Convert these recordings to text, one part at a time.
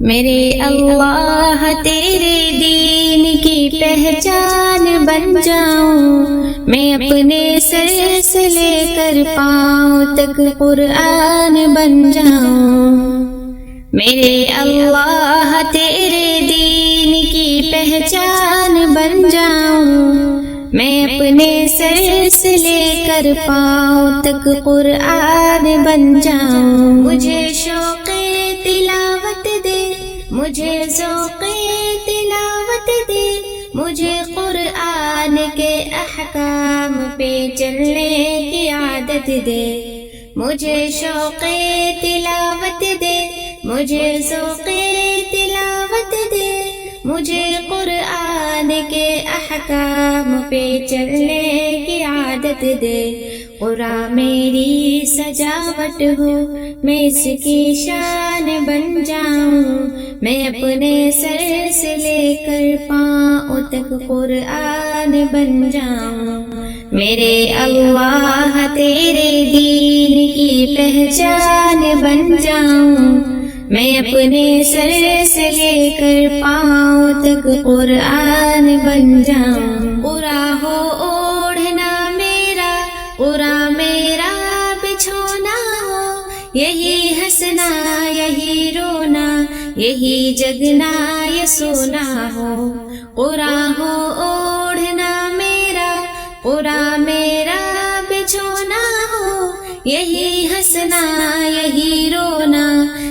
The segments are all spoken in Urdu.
میرے اللہ تیرے دین کی پہچان بن جاؤں، میں اپنے سر سے لے کر پاؤں تک قرآن بن جاؤں۔ میرے اللہ تیرے دین کی پہچان بن جاؤں، میں اپنے سر سے لے کر پاؤں تک قرآن بن جاؤں۔ مجھے شوق تلاوت دے، مجھے ذوق تلاوت دے، مجھے قرآن کے احکام پہ چلنے کی عادت دے۔ مجھے شوق تلاوت دے، مجھے ذوق تلاوت دے، مجھے قرآن کے احکام پہ چلنے کی عادت دے۔ قرآن میری سجاوٹ ہو، میں اس کی شان بن جاؤں، میں اپنے سر سے لے کر پاؤں تک قرآن بن جاؤں۔ میرے اللہ تیرے دین کی پہچان بن جاؤں، میں اپنے سر سے لے کر پاؤں تک قرآن بن جاؤں۔ قرآن ہو اوڑھنا میرا، قرآن میرا بچھونا ہو، یہی ہنسنا یہی رونا، یہی جگنا یہ سونا ہو۔ قرآن ہو اوڑھنا میرا، قرآن میرا بچھونا ہو، یہی ہنسنا یہی رونا،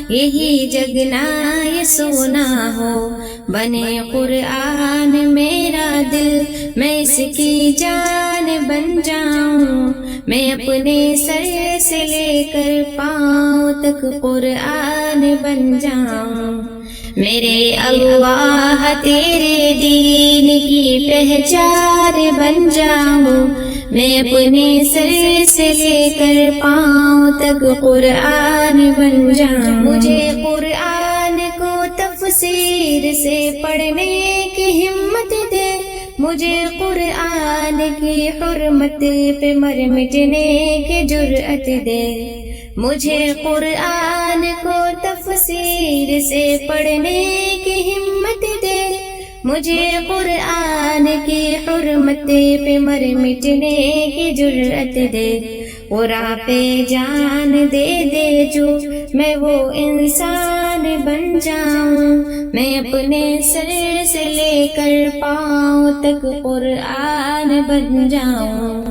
یہی جگنا یہ سونا ہو۔ بنے قرآن میرا دل، میں اس کی جان بن جاؤں، میں اپنے سر سے لے کر پاؤں تک قرآن بن جاؤں۔ میرے اللہ تیرے دین کی پہچان بن جاؤں، میں اپنے سر سے لے کر پاؤں تک قرآن بن جاؤں۔ مجھے قرآن کو تفسیر سے پڑھنے کی ہمت دے، مجھے قرآن کی حرمت پہ مر مٹنے کی جرأت دے۔ مجھے قرآن کو تفسیر سے پڑھنے کی ہمت دے، مجھے قرآن کی حرمت پہ مر مٹنے کی جرأت دے۔ قرآن پہ جان دے دے جو، میں وہ انسان بن جاؤں، میں اپنے سر سے لے کر پاؤں تک قرآن بن جاؤں۔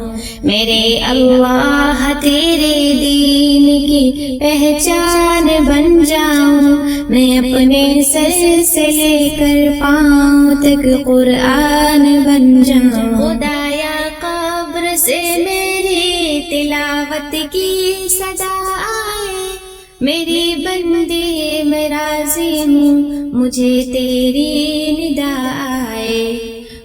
میرے اللہ تیرے دین کی پہچان بن جاؤں، میں اپنے سر سے لے کر پاؤں تک قرآن بن جاؤں۔ خدایا قبر سے میری تلاوت کی صدا آئے، میری بندی میں راضی ہوں، مجھے تیری ندا آئے۔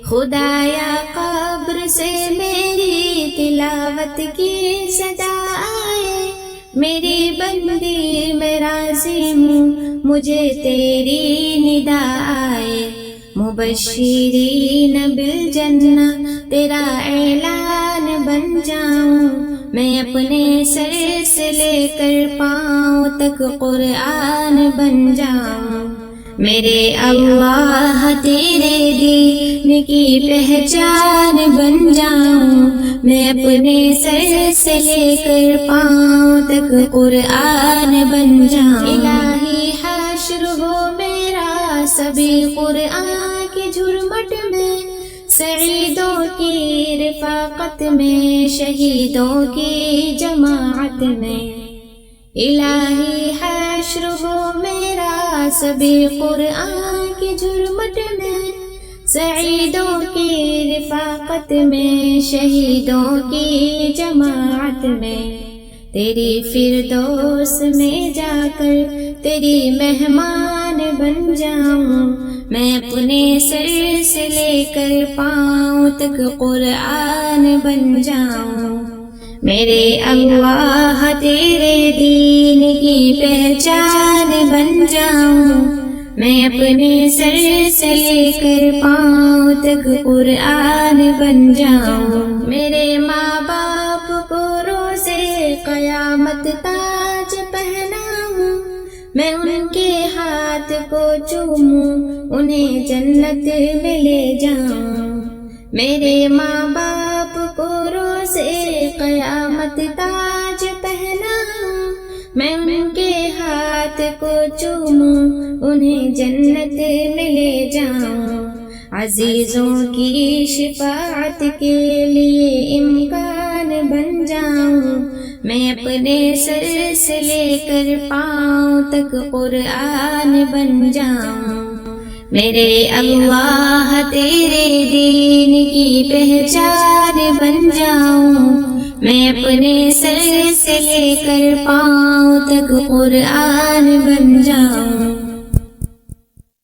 خدایا قبر سے میری تلاوت کی صدا آئے، میری بندی میں راضی ہوں، مجھے تیری ندا آئے۔ مبشرین بالجنہ تیرا اعلان بن جاؤں، میں اپنے سر سے لے کر پاؤں تک قرآن بن جاؤں۔ میرے اللہ تیرے دین کی پہچان بن جاؤں، میں اپنے سر سے لے کر پاؤں تک قرآن بن جاؤں۔ الہی حشر ہو میرا سبھی قرآن کی جھرمٹ میں، سعیدوں کی رفاقت میں، شہیدوں کی جماعت میں۔ الہی حشر ہو میرا سبھی قرآن کی جھرمٹ میں، سعیدوں کی رفاقت میں، شہیدوں کی جماعت میں۔ تیری فردوس میں جا کر تیری مہمان بن جاؤں، میں اپنے سر سے لے کر پاؤں تک قرآن بن جاؤں۔ میرے اللہ تیرے دین کی پہچان بن جاؤں، میں اپنے سر سے لے کر پاؤں تک قرآن بن جاؤں۔ میرے ماں باپ کو روزے قیامت تاج پہناؤں، میں ان کے ہاتھ کو چوموں انہیں جنت میں لے جاؤں، میرے ماں باپ کو روزے قیامت تاج پہناؤں، میں ان کے ہاتھ کو چوموں انہیں جنت میں لے جاؤں، عزیزوں کی شفاعت کے لیے امکان بن جاؤں، میں اپنے سر سے لے کر پاؤں تک قرآن بن جاؤں، میرے اللہ تیرے دین کی پہچان بن جاؤں، میں اپنے سر سے لے کر پاؤں تک قرآن بن جاؤں۔